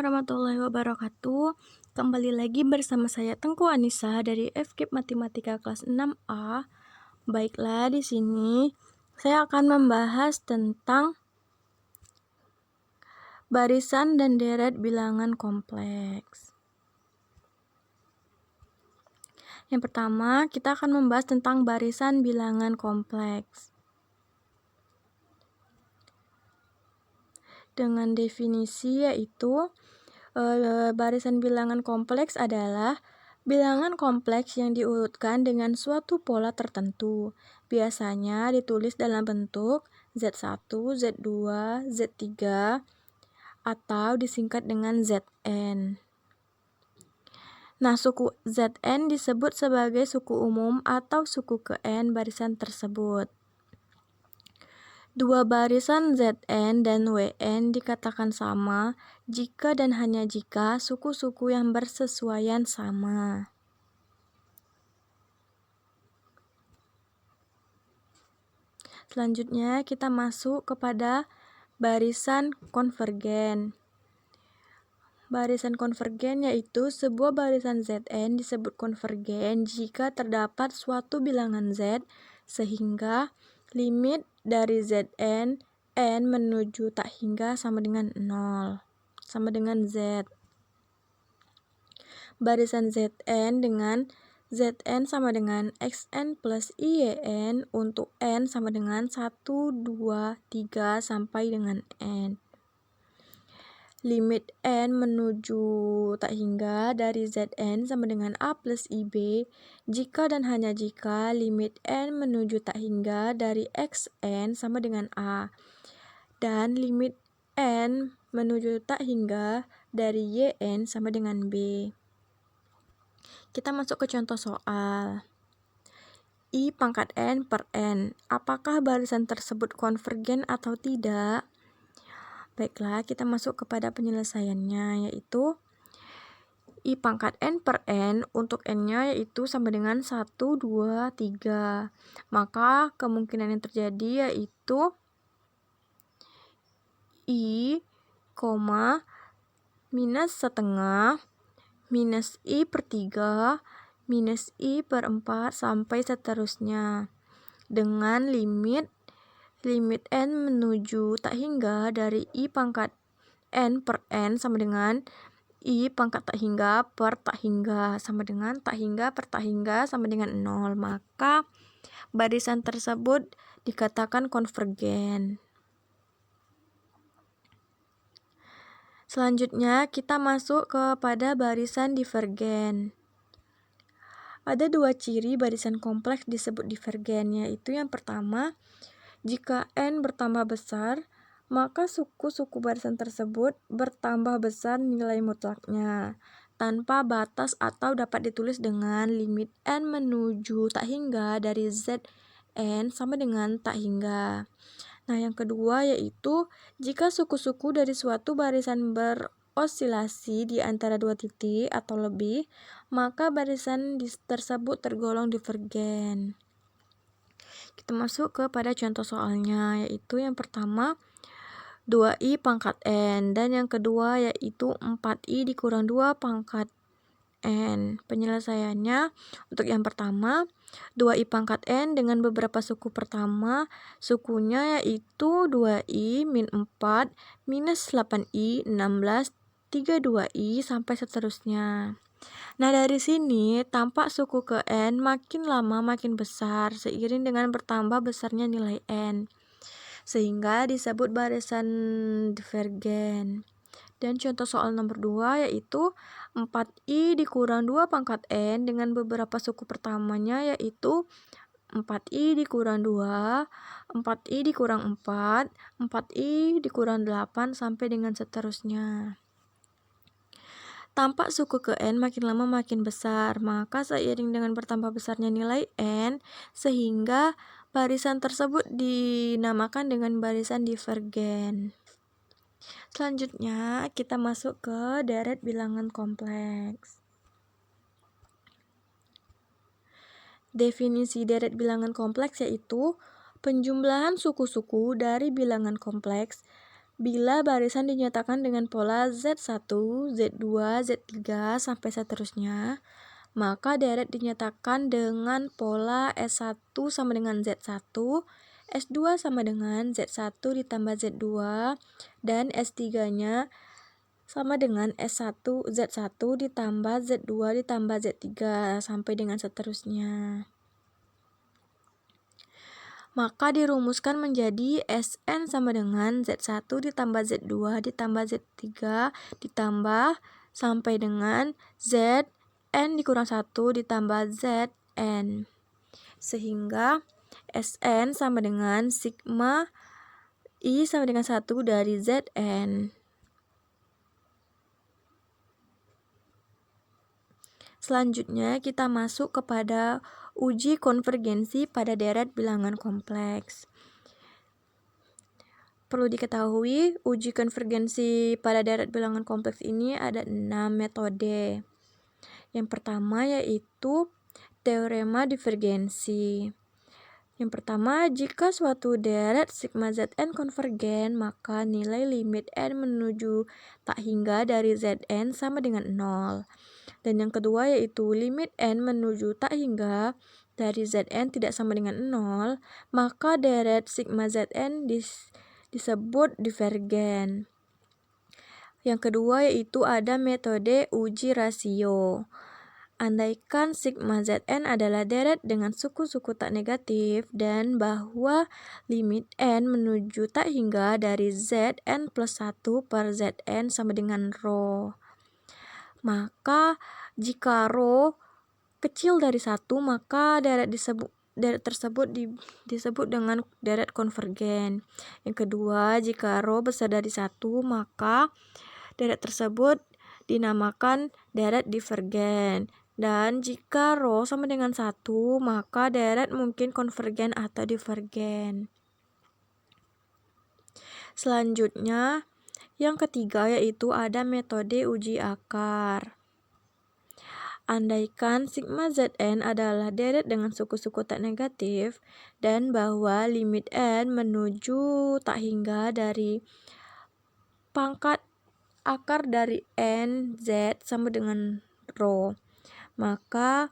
warahmatullahi wabarakatuh. Kembali lagi bersama saya Tengku Anissa dari FKIP Matematika kelas 6A. Baiklah, di sini saya akan membahas tentang barisan dan deret bilangan kompleks. Yang pertama, kita akan membahas tentang barisan bilangan kompleks. Dengan definisi yaitu barisan bilangan kompleks adalah bilangan kompleks yang diurutkan dengan suatu pola tertentu. Biasanya ditulis dalam bentuk Z1, Z2, Z3, atau disingkat dengan Zn. Nah, suku Zn disebut sebagai suku umum atau suku ke n barisan tersebut. Dua barisan Zn dan Wn dikatakan sama jika dan hanya jika suku-suku yang bersesuaian sama. Selanjutnya kita masuk kepada barisan konvergen. Barisan konvergen yaitu sebuah barisan Zn disebut konvergen jika terdapat suatu bilangan Z sehingga limit dari Zn n menuju tak hingga sama dengan 0, sama dengan Z. Barisan Zn dengan Zn sama dengan Xn plus Yn untuk n sama dengan 1, 2, 3 sampai dengan n. Limit n menuju tak hingga dari Zn sama dengan A plus IB jika dan hanya jika limit n menuju tak hingga dari Xn sama dengan A dan limit n menuju tak hingga dari Yn sama dengan B. Kita masuk ke contoh soal. I pangkat n per n. Apakah barisan tersebut konvergen atau tidak? Baiklah, kita masuk kepada penyelesaiannya, yaitu I pangkat n per n untuk n-nya yaitu sama dengan 1, 2, 3. Maka kemungkinan yang terjadi yaitu I, minus setengah, minus I per 3, minus I per 4, sampai seterusnya. Dengan limit n menuju tak hingga dari I pangkat n per n sama dengan I pangkat tak hingga per tak hingga sama dengan tak hingga per tak hingga sama dengan 0. Maka barisan tersebut dikatakan konvergen. Selanjutnya kita masuk kepada barisan divergen. Ada dua ciri barisan kompleks disebut divergen, yaitu yang pertama, jika n bertambah besar, maka suku-suku barisan tersebut bertambah besar nilai mutlaknya, tanpa batas atau dapat ditulis dengan limit n menuju tak hingga dari Zn sama dengan tak hingga. Nah, yang kedua yaitu, jika suku-suku dari suatu barisan berosilasi di antara dua titik atau lebih, maka barisan tersebut tergolong divergen. Kita masuk kepada contoh soalnya, yaitu yang pertama 2i pangkat n dan yang kedua yaitu 4i dikurang 2 pangkat n. Penyelesaiannya untuk yang pertama 2i pangkat n dengan beberapa suku pertama, sukunya yaitu 2i min 4 minus 8i 16 32i sampai seterusnya. Nah, dari sini tampak suku ke n makin lama makin besar seiring dengan bertambah besarnya nilai n, sehingga disebut barisan divergen. Dan contoh soal nomor 2 yaitu 4i dikurang 2 pangkat n dengan beberapa suku pertamanya yaitu 4i dikurang 2, 4i dikurang 4, 4i dikurang 8 sampai dengan seterusnya. Tampak suku ke n makin lama makin besar, maka seiring dengan bertambah besarnya nilai n, sehingga barisan tersebut dinamakan dengan barisan divergen. Selanjutnya, kita masuk ke deret bilangan kompleks. Definisi deret bilangan kompleks yaitu penjumlahan suku-suku dari bilangan kompleks bila barisan dinyatakan dengan pola Z1, Z2, Z3, sampai seterusnya, maka deret dinyatakan dengan pola S1 sama dengan Z1, S2 sama dengan Z1 ditambah Z2, dan S3-nya sama dengan S1, Z1 ditambah Z2 ditambah Z3, sampai dengan seterusnya. Maka dirumuskan menjadi Sn sama dengan Z1 ditambah Z2 ditambah Z3 ditambah sampai dengan Zn dikurang 1 ditambah Zn. Sehingga Sn sama dengan sigma I sama dengan 1 dari Zn. Selanjutnya kita masuk kepada uji konvergensi pada deret bilangan kompleks. Perlu diketahui, uji konvergensi pada deret bilangan kompleks ini ada 6 metode. Yang pertama yaitu teorema divergensi. Yang pertama, jika suatu deret sigma Zn konvergen, maka nilai limit n menuju tak hingga dari Zn sama dengan 0. Dan yang kedua yaitu limit n menuju tak hingga dari Zn tidak sama dengan 0, maka deret sigma Zn disebut divergen. Yang kedua yaitu ada metode uji rasio. Andaikan sigma Zn adalah deret dengan suku-suku tak negatif dan bahwa limit n menuju tak hingga dari Zn plus 1 per Zn sama dengan rho. Maka jika rho kecil dari 1, maka deret tersebut disebut dengan deret konvergen. Yang kedua, jika rho besar dari 1, maka deret tersebut dinamakan deret divergen. Dan jika rho sama dengan 1, maka deret mungkin konvergen atau divergen. Selanjutnya, yang ketiga yaitu ada metode uji akar. Andaikan sigma Zn adalah deret dengan suku-suku tak negatif dan bahwa limit n menuju tak hingga dari pangkat akar dari n z sama dengan rho. Maka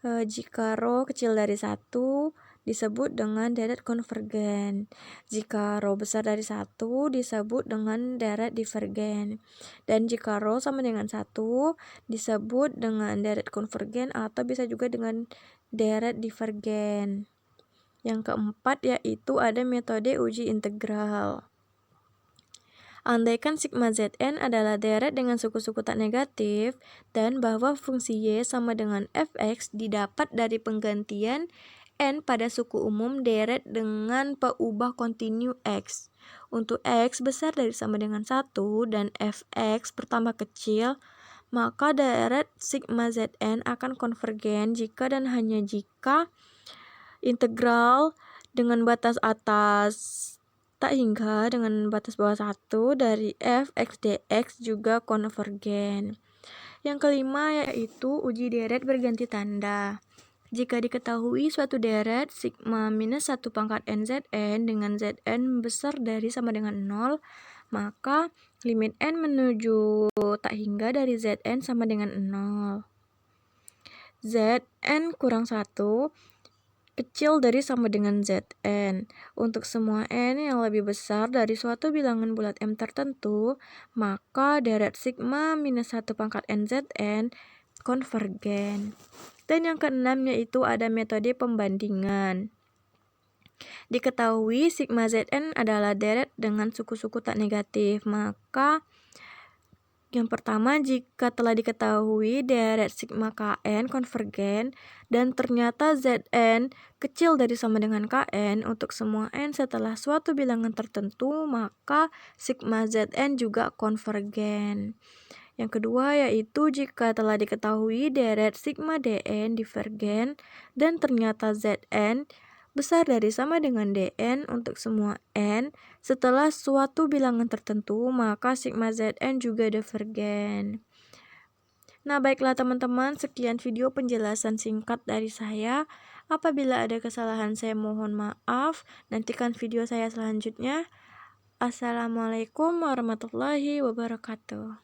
jika rho kecil dari 1 disebut dengan deret konvergen. Jika rho besar dari 1 disebut dengan deret divergen. Dan jika rho sama dengan 1 disebut dengan deret konvergen atau bisa juga dengan deret divergen. Yang keempat yaitu ada metode uji integral. Andaikan sigma Zn adalah deret dengan suku-suku tak negatif dan bahwa fungsi y sama dengan fx didapat dari penggantian n pada suku umum deret dengan peubah kontinu x. Untuk x besar dari sama dengan 1 dan fx bertambah kecil, maka deret sigma Zn akan konvergen jika dan hanya jika integral dengan batas atas tak hingga dengan batas bawah 1 dari fx dx juga konvergen. Yang kelima yaitu uji deret berganti tanda. Jika diketahui suatu deret sigma minus 1 pangkat nZn dengan Zn besar dari sama dengan 0, maka limit n menuju tak hingga dari Zn sama dengan 0. Zn kurang 1 kecil dari sama dengan Zn. Untuk semua n yang lebih besar dari suatu bilangan bulat M tertentu, maka deret sigma minus 1 pangkat nZn konvergen. Dan yang keenam yaitu ada metode pembandingan. Diketahui sigma Zn adalah deret dengan suku-suku tak negatif, maka yang pertama, jika telah diketahui deret sigma Kn konvergen dan ternyata Zn kecil dari sama dengan Kn untuk semua n setelah suatu bilangan tertentu, maka sigma Zn juga konvergen. Yang kedua yaitu jika telah diketahui deret sigma Dn divergen dan ternyata Zn besar dari sama dengan Dn untuk semua n setelah suatu bilangan tertentu, maka sigma Zn juga divergen. Nah, baiklah teman-teman, sekian video penjelasan singkat dari saya. Apabila ada kesalahan saya mohon maaf. Nantikan video saya selanjutnya. Assalamualaikum warahmatullahi wabarakatuh.